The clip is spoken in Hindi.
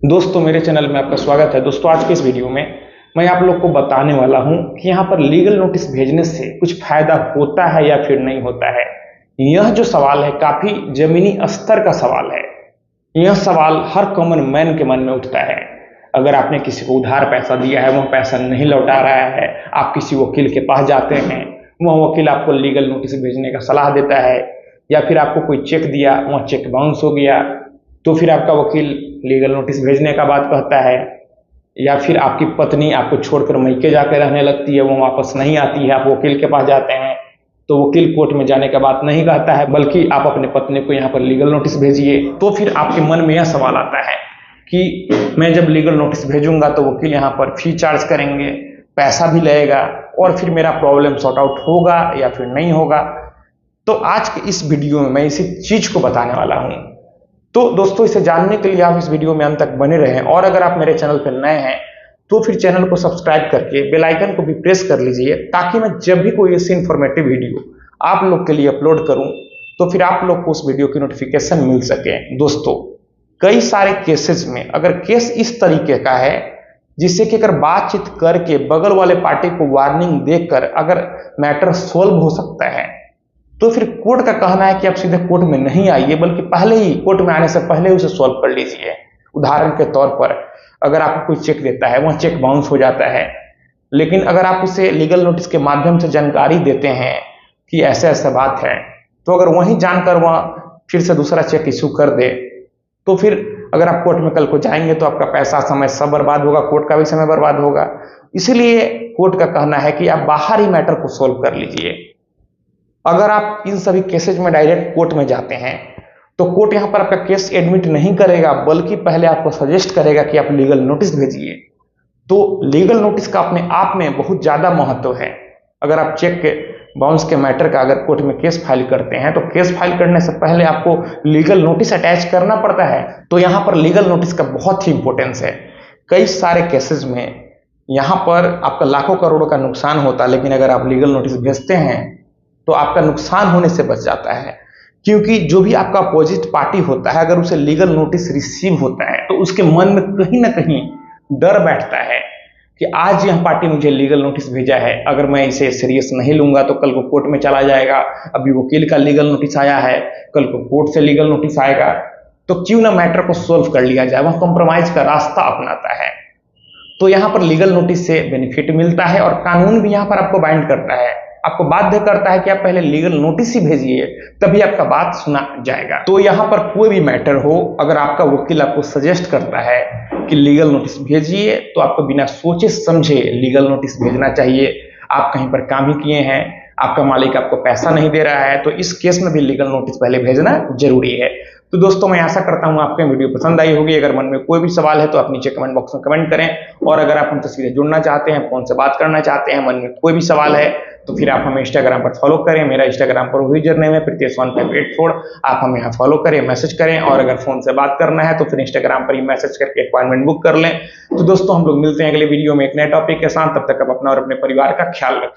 दोस्तों मेरे चैनल में आपका स्वागत है। दोस्तों आज के इस वीडियो में मैं आप लोग को बताने वाला हूं कि यहां पर लीगल नोटिस भेजने से कुछ फायदा होता है या फिर नहीं होता है। यह जो सवाल है काफी जमीनी स्तर का सवाल है। यह सवाल हर कॉमन मैन के मन में उठता है। अगर आपने किसी को उधार पैसा दिया है, वह पैसा नहीं लौटा रहा है, आप किसी वकील के पास जाते हैं, वह वकील आपको लीगल नोटिस भेजने का सलाह देता है, या फिर आपको कोई चेक दिया, वह चेक बाउंस हो गया तो फिर आपका वकील लीगल नोटिस भेजने का बात कहता है, या फिर आपकी पत्नी आपको छोड़कर मैके जाकर रहने लगती है, वो वापस नहीं आती है, आप वकील के पास जाते हैं तो वकील कोर्ट में जाने का बात नहीं कहता है, बल्कि आप अपने पत्नी को यहाँ पर लीगल नोटिस भेजिए। तो फिर आपके मन में यह सवाल आता है कि मैं जब लीगल नोटिस भेजूंगा तो वकील यहाँ पर फी चार्ज करेंगे, पैसा भी लगेगा, और फिर मेरा प्रॉब्लम सॉर्ट आउट होगा या फिर नहीं होगा। तो आज के इस वीडियो में मैं इसी चीज को बताने वाला हूँ। तो दोस्तों इसे जानने के लिए आप इस वीडियो में अंत तक बने रहें, और अगर आप मेरे चैनल पर नए हैं तो फिर चैनल को सब्सक्राइब करके बेल आइकन को भी प्रेस कर लीजिए, ताकि मैं जब भी कोई ऐसी इंफॉर्मेटिव वीडियो आप लोग के लिए अपलोड करूं तो फिर आप लोग को उस वीडियो की नोटिफिकेशन मिल सके। दोस्तों कई सारे केसेस में अगर केस इस तरीके का है जिससे कि अगर बातचीत करके बगल वाले पार्टी को वार्निंग देकर अगर मैटर सोल्व हो सकता है, तो फिर कोर्ट का कहना है कि आप सीधे कोर्ट में नहीं आइए, बल्कि पहले ही कोर्ट में आने से पहले उसे सॉल्व कर लीजिए। उदाहरण के तौर पर अगर आपको कोई चेक देता है, वह चेक बाउंस हो जाता है, लेकिन अगर आप उसे लीगल नोटिस के माध्यम से जानकारी देते हैं कि ऐसा ऐसा बात है, तो अगर वही जानकर वह फिर से दूसरा चेक इशू कर दे, तो फिर अगर आप कोर्ट में कल को जाएंगे तो आपका पैसा समय सब बर्बाद होगा, कोर्ट का भी समय बर्बाद होगा। इसीलिए कोर्ट का कहना है कि आप बाहर ही मैटर को सोल्व कर लीजिए। अगर आप इन सभी केसेज में डायरेक्ट कोर्ट में जाते हैं तो कोर्ट यहां पर आपका केस एडमिट नहीं करेगा, बल्कि पहले आपको सजेस्ट करेगा कि आप लीगल नोटिस भेजिए। तो लीगल नोटिस का अपने आप में बहुत ज्यादा महत्व है। अगर आप चेक के बाउंस के मैटर का अगर कोर्ट में केस फाइल करते हैं तो केस फाइल करने से पहले आपको लीगल नोटिस अटैच करना पड़ता है। तो यहां पर लीगल नोटिस का बहुत ही इंपॉर्टेंस है। कई सारे केसेज में यहां पर आपका लाखों करोड़ों का नुकसान होता है, लेकिन अगर आप लीगल नोटिस भेजते हैं तो आपका नुकसान होने से बच जाता है। क्योंकि जो भी आपका अपोजिट पार्टी होता है, अगर उसे लीगल नोटिस रिसीव होता है तो उसके मन में कहीं ना कहीं डर बैठता है कि आज यह पार्टी मुझे लीगल नोटिस भेजा है, अगर मैं इसे सीरियस नहीं लूंगा तो कल को कोर्ट में चला जाएगा। अभी वकील का लीगल नोटिस आया है, कल को कोर्ट से लीगल नोटिस आएगा, तो क्यों ना मैटर को सोल्व कर लिया जाए। वह कॉम्प्रोमाइज का रास्ता अपनाता है। तो यहाँ पर लीगल नोटिस से बेनिफिट मिलता है, और कानून भी यहाँ पर आपको बाइंड करता है, आपको बाध्य करता है कि आप पहले लीगल नोटिस ही भेजिए, तभी आपका बात सुना जाएगा। तो यहाँ पर कोई भी मैटर हो, अगर आपका वकील आपको सजेस्ट करता है कि लीगल नोटिस भेजिए, तो आपको बिना सोचे समझे लीगल नोटिस भेजना चाहिए। आप कहीं पर काम ही किए हैं, आपका मालिक आपको पैसा नहीं दे रहा है, तो इस केस में भी लीगल नोटिस पहले भेजना जरूरी है। तो दोस्तों मैं आशा करता हूं आपको वीडियो पसंद आई होगी। अगर मन में कोई भी सवाल है तो आप नीचे कमेंट बॉक्स में कमेंट करें, और अगर आप हमसे सीधे जुड़ना चाहते हैं, फोन से बात करना चाहते हैं, मन में कोई भी सवाल है, तो फिर आप हमें इंस्टाग्राम पर फॉलो करें। मेरा इंस्टाग्राम पर यूजर नेम है Pritesh1584। आप हमें यहाँ फॉलो करें, मैसेज करें, और अगर फोन से बात करना है तो फिर इंस्टाग्राम पर ही मैसेज करके अपॉइंटमेंट बुक कर लें। तो दोस्तों हम लोग मिलते हैं अगले वीडियो में एक नए टॉपिक के साथ। तब तक आप अपना और अपने परिवार का ख्याल रखें।